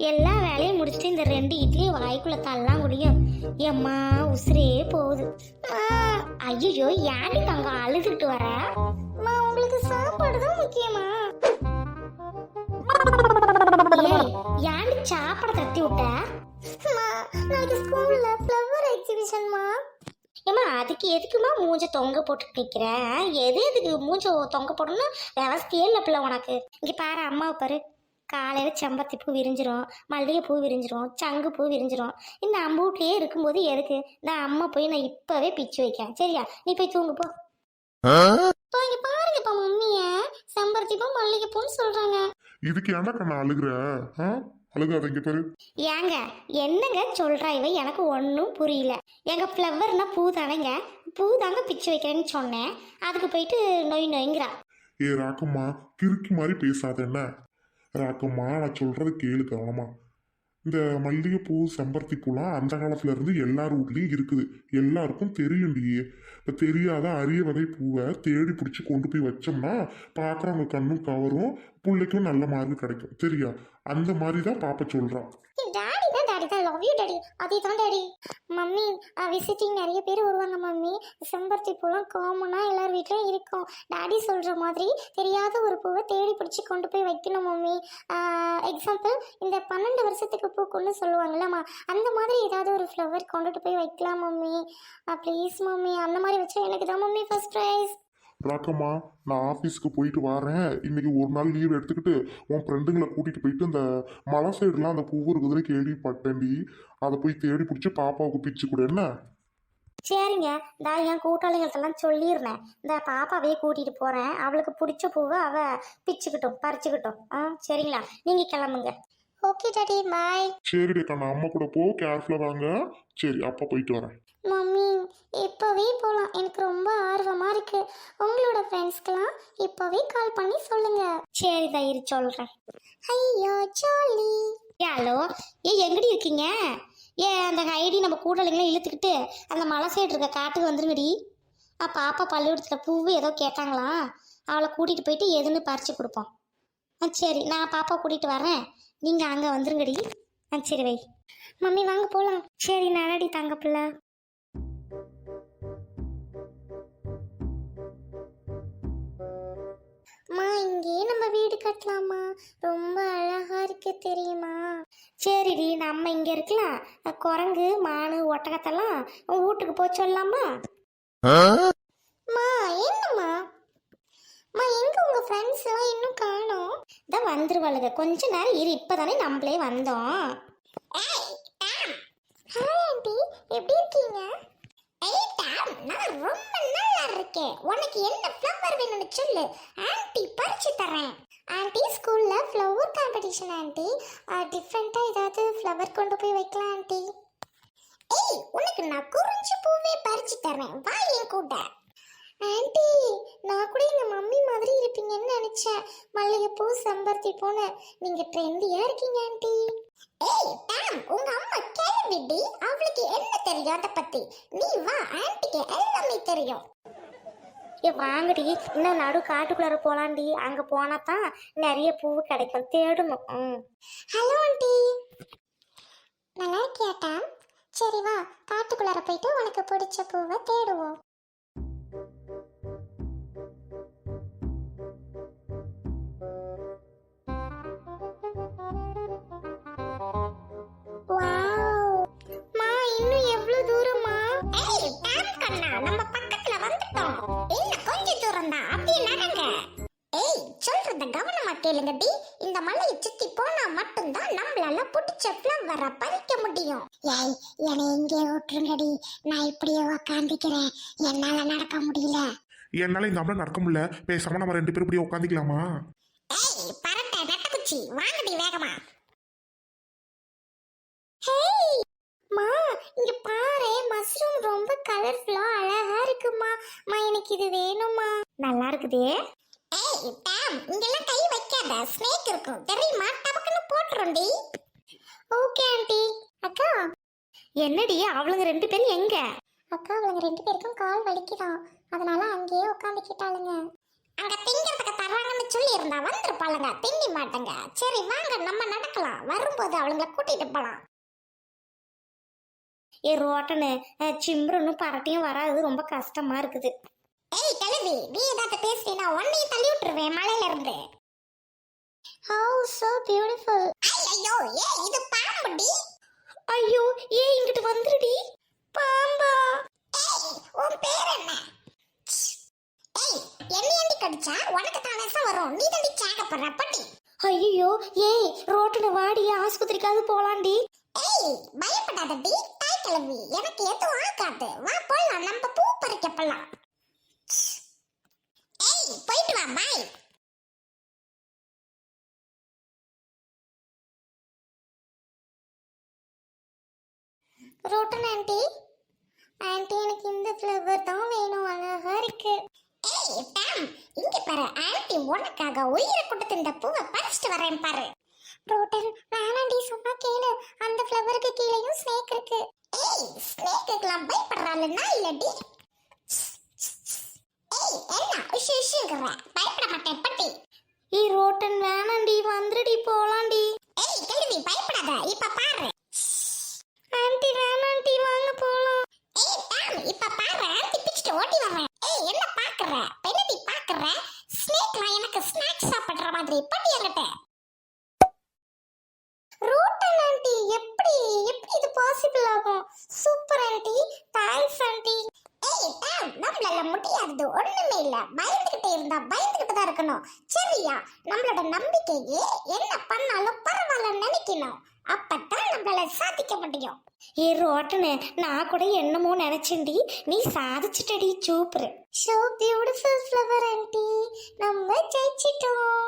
எல்லா வேலையும் முடிச்சுட்டு இந்த 2 இட்லி வாய்க்குள்ள தள்ளலாம் முடியும். எம்மா உசுரே போகுது. ஐயோ ஏன்டி அங்க அழுதுகிட்டு வர? உங்களுக்கு சாப்பாடு தான் முக்கியமா? ஏன்டி சாப்பாடு தட்டி விட்ட? நாளைக்கு ஸ்கூல்ல ஃப்ளவர் எக்ஸிபிஷன்மா. ஏமா அதுக்கு எதுக்குமா மூஞ்ச தொங்க போட்டு நிக்கிற? எதுக்கு மூஞ்ச தொங்க போடணும் விவசாயே இல்லை பிள்ளை உனக்கு. இங்க பாரு அம்மாவை பாரு, காலையில் செம்பருத்தி பூ விரிஞ்சிரும், மல்லிகை பூ விரிஞ்சிரும், சங்கு பூ விரிஞ்சிரும். இந்த அம்பூட்லேயே இருக்கும்போது எதுக்கு? நான் அம்மா போய் நான் இப்போவே பிச்சு வைக்கிறேன் சரியா? நீ போய் தூங்கு போ. இங்க பாருங்கப்பா மம்மிய செம்பருத்தி பூ மல்லிகை பூன்னு சொல்றாங்க. இதுக்கு ஏன்டா கண்ணா அழுகுற? அழுகாதீங்க பாரு. ஏங்க என்னங்க சொல்றா இவ? எனக்கு ஒன்றும் புரியல. எங்க ஃப்ளவர்னா பூ தானேங்க, பூ தாங்க பிச்சு வைக்கிறேன்னு சொன்னேன். அதுக்கு போயிட்டு நொய் நொய்ங்கிறா. ராக்கம்மா கிறுக்கி மாதிரி பேசாத என்ன? ராக்கம்மா நான் சொல்றது கேளு கவனமா. இந்த மல்லிகைப்பூ செம்பருத்தி பூலாம் அந்த காலத்துல இருந்து எல்லார் வீட்லயும் இருக்குது, எல்லாருக்கும் தெரியும்டி. இப்போ தெரியாத அரிய வகை பூவை தேடி பிடிச்சி கொண்டு போய் வச்சோம்னா பார்க்குறவங்க கண்ணும் கவரும், பிள்ளைக்கும் நல்ல மார்க் கிடைக்கும் சரியா? அந்த மாதிரி தான் பாப்பா சொல்றான். டாடி தான் லவ் யூ டாடி. அதே தான் டாடி. மம்மி விசிட்டிங் நிறைய பேர் வருவாங்க மம்மி. செம்பருத்தி பூலாம் காமனாக எல்லார் வீட்லையும் இருக்கும். டாடி சொல்கிற மாதிரி தெரியாத ஒரு பூவை தேடி பிடிச்சி கொண்டு போய் வைக்கணும் மம்மி. எக்ஸாம்பிள் இந்த 12 வருஷத்துக்கு பூக்குன்னு சொல்லுவாங்கல்லம்மா, அந்த மாதிரி ஏதாவது ஒரு ஃப்ளவர் கொண்டுட்டு போய் வைக்கலாம் மம்மி. ப்ளீஸ் மம்மி, அந்த மாதிரி வச்சா எனக்கு தான் மம்மி ஃபர்ஸ்ட் ப்ரைஸ். ராக்கம்மா நான் ஆஃபீஸ்க்கு போயிட்டு வரேன், இன்னைக்கு ஒரு நாள் லீவ் எடுத்துக்கிட்டு உன் ஃப்ரெண்டுங்களை கூட்டிகிட்டு போயிட்டு இந்த மலை சைடுலாம் அந்த பூ இருக்குதுன்னு கேள்விப்பட்டேன்டி, அதை போய் தேடி பிடிச்சி பாப்பாவுக்கு பிச்சு கொடு என்ன? சரிங்க, நான் என் கூட்டாளிகள்ட்டெல்லாம் சொல்லிடுறேன். இந்த பாப்பாவையே கூட்டிகிட்டு போகிறேன், அவளுக்கு பிடிச்ச பூவை அவள் பிச்சுக்கிட்டோம் பறிச்சுக்கிட்டோம். சரிங்களா? நீங்கள் கிளம்புங்க. Okay daddy bye. சரிடி கண்ணா, அம்மா கூட போ, கேர்ஃபுல்லாக வாங்க. சரி அப்பா போயிட்டு வரேன். மம்மி இப்போவே போகலாம், எனக்கு ரொம்ப ஆர்வமாக இருக்குது. உங்களோட ஃப்ரெண்ட்ஸ்க்கெல்லாம் இப்போவே கால் பண்ணி சொல்லுங்க. சரி தயிர் சொல்கிறேன். ஐயோ ஜாலி. ஹலோ எங்கடி இருக்கீங்க? அந்த ஐடி நம்ம கூட்டாளிங்களாம் இழுத்துக்கிட்டு அந்த மலை சைடு இருக்க காட்டுக்கு வந்துருங்கடி. பாப்பா பள்ளிக்கூடத்தில் பூவு ஏதோ கேட்டாங்களா, அவளை கூட்டிகிட்டு போயிட்டு எதுன்னு பறித்து கொடுப்போம். சரி நான் பாப்பா கூட்டிகிட்டு வரேன், நீங்கள் அங்கே வந்துருங்கடி. சரி வை. மம்மி வாங்க போகலாம். சரி நடடி தங்க பிள்ளை. அம்மா இங்கேயே நம்ம வீடு கட்டலாமா? ரொம்ப அழகா இருக்கு தெரியுமா? சரிடி நம்ம இங்கே இருக்கலாம். குரங்கு மானு ஒட்டகத்தெல்லாம் உன் வீட்டுக்கு போய் சொல்லலாமா? என்னம்மா எங்க உங்க ஃப்ரெண்ட்ஸ் எல்லாம் இன்னும் காணோம்? தான் வந்துருவாளுங்க, கொஞ்ச நேரம் இரு, இப்பதானே நம்மளே வந்தோம். ஹலோ ஆண்டி, எப்படி இருக்கீங்க? நான் ரொம்ப நல்லா இருக்கேன். உனக்கு என்ன ஃப்ளவர் வேணும்னு சொல்லு, ஆண்டி பறிச்சு தரேன். ஆண்டி ஸ்கூல்ல ஃப்ளவர் காம்படிஷன் ஆண்டி, டிஃப்ரெண்டா ஏதாவது ஃப்ளவர் கொண்டு போய் வைக்கலாம் ஆண்டி. உனக்கு நான் குறிஞ்சி பூவே பறிச்சு தரேன், வா என் கூட. ஆண்டி நான் கூட எங்க மம்மி மாதிரி இருப்பீங்கன்னு நினைச்சேன். மல்லிகைப்பூ செம்பருத்தி பூன்னு நீங்க ட்ரெண்டியா இருக்கீங்க ஆண்டி. உங்க அம்மா கேள்விடி, அவளுக்கு என்ன தெரியும் அதை பத்தி? நீ வா, ஆண்டிக்கு எல்லாமே தெரியும். வாங்கடி, இன்னும் நடு காட்டுக்குள்ளார போலாண்டி. அங்க போனா தான் நிறைய பூ கிடைக்கும், தேடணும். ஹலோ ஆண்டி, நல்லா இருக்கியாட்டா? சரி வா, காட்டுக்குள்ளார போயிட்டு உனக்கு பிடிச்ச பூவை தேடுவோம். கேளுங்கடி, இந்த மலையை சுத்தி போனா மட்டும்தான் நம்மளால பிடிச்ச ஃப்ளவரை பறிக்க முடியும். என்னை எங்கே விட்டுருங்கடி, நான் இப்படியே உக்காந்துக்கிறேன், என்னால நடக்க முடியல. என்னால இந்த அம்மா நடக்க முடியல, பேசாம நம்ம 2 பேரும் இப்படியே உட்காந்துக்கலாமா? பரட்ட நெட்டக்குச்சி வாங்கடி வேகமா. இங்க பாரு, மஷ்ரூம் ரொம்ப கலர்ஃபுல்லா அழகா இருக்குமா. எனக்கு இது வேணுமா. நல்லா இருக்குதே. இங்கெல்லாம் கை வைக்காத, ஸ்னேக் இருக்கும் தெரியுமா, டபக்குன்னு போட்டுருண்டி. Okay aunty. அக்கா என்னடி அவளுங்க 2 பேரும் எங்க? அக்கா அவளுங்க 2 பேருக்கும் கால் வலிக்குதான், அதனால அங்கேயே உட்காந்துக்கிட்டாளுங்க. அங்க திங்கிறதுக்கு தர்றாங்கன்னு சொல்லி இருந்தா வந்துருப்பாளுங்க, திங்க மாட்டேங்க. சரி வாங்க நம்ம நடக்கலாம், வரும்போது அவளுங்களை கூட்டிட்டு போலாம். ஏ ரோட்டனு சிம்ரனும் பரட்டியும் வராது, ரொம்ப கஷ்டமா இருக்குது. ஏய் கிழவி, நீ ஏதாவது பேசினா உன்னையும் தள்ளி விட்டுருவேன் மலையில இருந்து. How so beautiful. ஐயோ ஏ இது பாம்புடி. ஐயோ ஏ இங்கிட்டு வந்துடுடி. பாம்பா? ஏய் உன் பேர் என்ன? ஏய் என்னையண்டி கடிச்சா உனக்கு தான் விஷம் வரும், நீ தண்டி சாகப்படுற பட்டி. ஐயோ ஏய் ரோட்டனு வாடி, ஆஸ்பத்திரிக்காவது போலாண்டி. ஏய் பயப்படாதடி தாய் கிழவி, எனக்கு எதுவும் ஆகாது, வா போலாம், நம்ம பூ பறிக்க போலாம். ஏய் போயிட்டு வா, பாய். ரோட்டன் ஆண்டி, ஆண்டி எனக்கு இந்த ஃப்ளவர் தான் வேணும், அழகா இருக்கு. ஏய் டாம், இங்க பாரு, ஆன்ட்டி உனக்காக உயிரை கொடுத்து இந்த பூவை பறிச்சிட்டு வரேன் பாரு. ரோட்டன் வேணாண்டி, சொன்னா கேளு, அந்த ஃப்ளவருக்கு கீழேயும் ஸ்னேக் இருக்கு. ஏய் ஸ்னேக்குக்கெல்லாம் பயப்படுறாள் நான் இல்லடி. ஏய் என்ன உஷுஷுங்கற, பயப்பட மாட்டேன் பட்டி. ஏய் ரோட்டன் வேணாண்டி, வந்துடுடி போலாண்டி. ஏய் கிழவி பயப்படாத, இப்ப பாரு. ஆண்டி வேணாண்டி, வாங்க போலாம். ஏய் டாம், இப்ப பாரு, ஆன்ட்டி பிச்சிட்டு ஓடி வரேன். ஏய் என்ன பாக்குற, பெனடி பாக்குற, ஸ்னேக்லாம் எனக்கு ஸ்நாக்ஸ் சாப்பிடுற மாதிரி பட்டி என்கிட்ட. ரோட்டன் ஆண்டி, எப்படி எப்படி இது பாசிபிள் ஆகும்? Super aunty, thanks aunty. ஏய் டாம், நம்மளால முடியாது, ஒண்ணுமே இல்ல, பயந்துகிட்டே இருந்தா பயந்துகிட்டு தான் இருக்கணும், சரியா? நம்மளோட நம்பிக்கையே என்ன பண்ணாலும் பரவாயில்லன்னு நினைக்கணும், அப்பதான் நம்மளால சாதிக்க முடியும். ஏ ரோட்டனு, நான் கூட என்னமோ நினைச்சேன்டி, நீ சாதிச்சிட்டடி, super. So beautiful flower aunty, நம்ம ஜெயிச்சிட்டோம்.